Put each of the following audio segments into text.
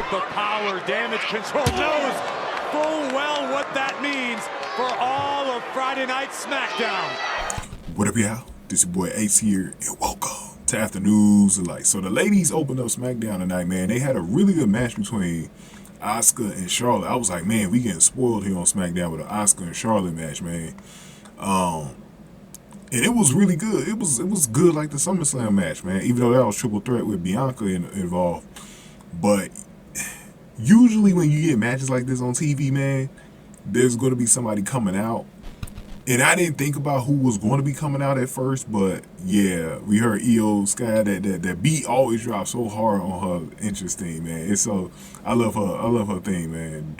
of the power. Damage control knows full well what that means for all of Friday Night SmackDown. What up, y'all? This your boy Ace here, and welcome to Afternoons Delight. So the ladies opened up SmackDown tonight, man. They had a really good match between Asuka and Charlotte. I was like, man, we getting spoiled here on SmackDown with an Asuka and Charlotte match, man. And it was really good. It was good like the SummerSlam match, man. Even though that was triple threat with Bianca involved. But usually when you get matches like this on TV, man, there's going to be somebody coming out. And I didn't think about who was going to be coming out at first, but yeah, we heard Io Sky. That beat always drops so hard on her entrance theme, man. It's so I love her theme, man.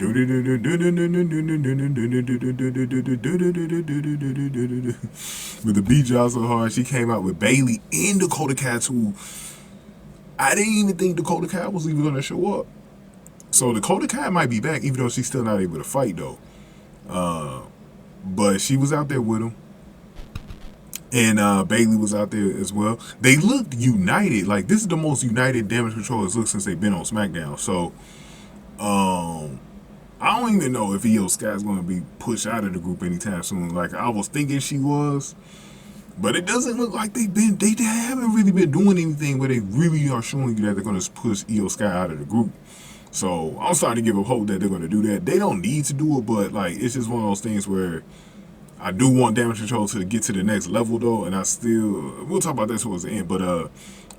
With the beat drops so hard, she came out with Bayley and Dakota Kai too. I didn't even think Dakota Kai was even going to show up. So Dakota Kai might be back, even though she's still not able to fight though. But she was out there with him. And Bayley was out there as well. They looked united. Like, this is the most united Damage Control has looked since they've been on SmackDown. So, I don't even know if Io Sky's going to be pushed out of the group anytime soon. Like, I was thinking she was. But it doesn't look like they haven't really been doing anything where they really are showing you that they're going to push Io Sky out of the group. So I'm starting to give up hope that they're going to do that. They don't need to do it, but like it's just one of those things where I do want Damage Control to get to the next level though, and we'll talk about that towards the end. But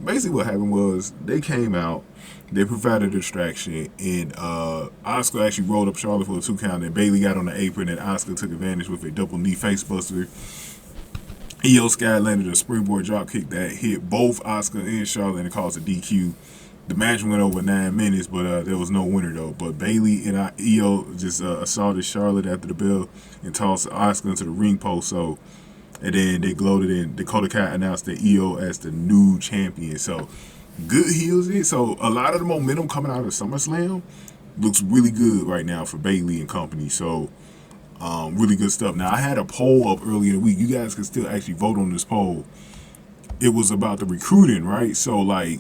basically what happened was they came out, they provided a distraction, and Asuka actually rolled up Charlotte for a 2 count, and Bayley got on the apron, and Asuka took advantage with a double knee facebuster. Io Sky landed a springboard dropkick that hit both Asuka and Charlotte and it caused a DQ. The match went over 9 minutes, but there was no winner though. But Bayley and Io just assaulted Charlotte after the bell and tossed Asuka into the ring post. So, and then they gloated, and Dakota Kai announced that Io as the new champion. So, good heels in. So, a lot of the momentum coming out of SummerSlam looks really good right now for Bayley and company. So, really good stuff. Now, I had a poll up earlier in the week. You guys can still actually vote on this poll. It was about the recruiting, right? So, like,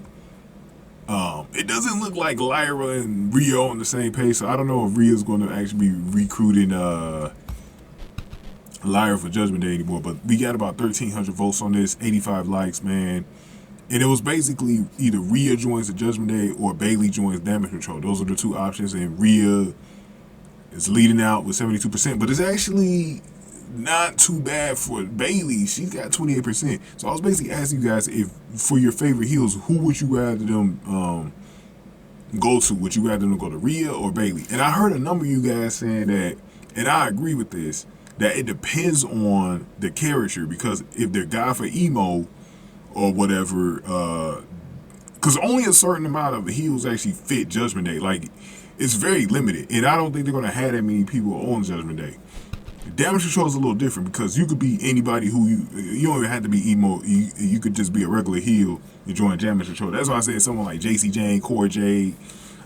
it doesn't look like Lyra and Rio on the same page, so I don't know if Rio's going to actually be recruiting Lyra for Judgment Day anymore, but we got about 1,300 votes on this, 85 likes, man. And it was basically either Rhea joins the Judgment Day or Bayley joins Damage Control. Those are the two options, and Rhea is leading out with 72%, but it's actually not too bad for Bayley. She's got 28%. So I was basically asking you guys, if for your favorite heels, who would you rather them go to? Would you rather them go to Rhea or Bayley? And I heard a number of you guys saying that, and I agree with this, that it depends on the character, because if they're guy for emo or whatever, because only a certain amount of heels actually fit Judgment Day. Like, it's very limited, and I don't think they're going to have that many people on Judgment Day. Damage Control is a little different because you could be anybody who you don't even have to be emo. You could just be a regular heel and join Damage Control. That's why I said someone like JC Jane, Cora Jade,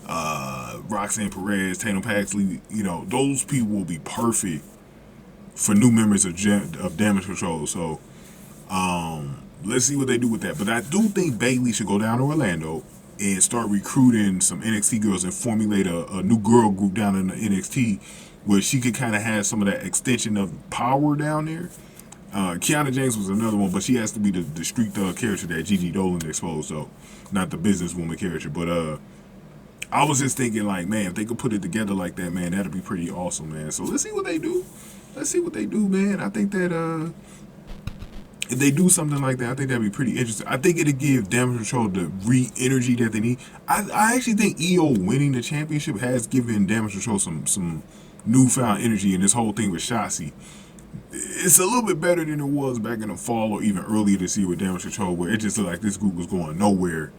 Roxanne Perez, Tatum Paxley. You know, those people will be perfect for new members of Damage Control. So let's see what they do with that. But I do think Bayley should go down to Orlando and start recruiting some NXT girls and formulate a new girl group down in the NXT, where she could kind of have some of that extension of power down there. Kiana James was another one, but she has to be the street thug character that Gigi Dolan exposed, though, not the businesswoman character. But I was just thinking, like, man, if they could put it together like that, man, that'd be pretty awesome, man. So let's see what they do. Let's see what they do, man. I think that if they do something like that, I think that'd be pretty interesting. I think it'd give Damage Control the re-energy that they need. I actually think Io winning the championship has given Damage Control some newfound energy in this whole thing with Shotzi. It's a little bit better than it was back in the fall or even earlier this year with Damage Control, where it just looked like this group was going nowhere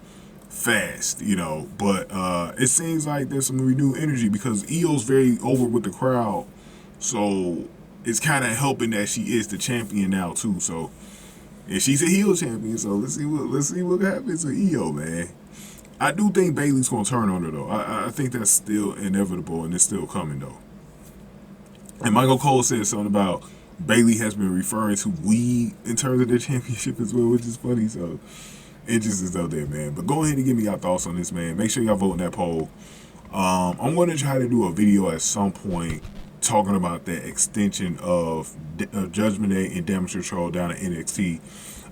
fast, you know. But it seems like there's some renewed energy because Io's very over with the crowd, so it's kind of helping that she is the champion now too. So, and she's a heel champion, so let's see what happens to Io, man. I do think Bayley's gonna turn on her though. I think that's still inevitable and it's still coming though. And Michael Cole said something about Bayley has been referring to we in terms of their championship as well, which is funny. So interest is out there, man. But go ahead and give me your thoughts on this, man. Make sure y'all vote in that poll. I'm going to try to do a video at some point talking about that extension of Judgment Day and Damage Control down at NXT.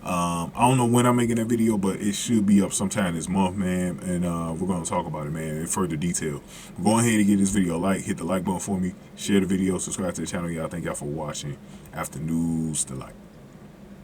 I don't know when I'm making that video, but it should be up sometime this month, man. And we're going to talk about it, man, in further detail. Go ahead and give this video a like. Hit the like button for me. Share the video. Subscribe to the channel, y'all. Thank y'all for watching. After News to Light.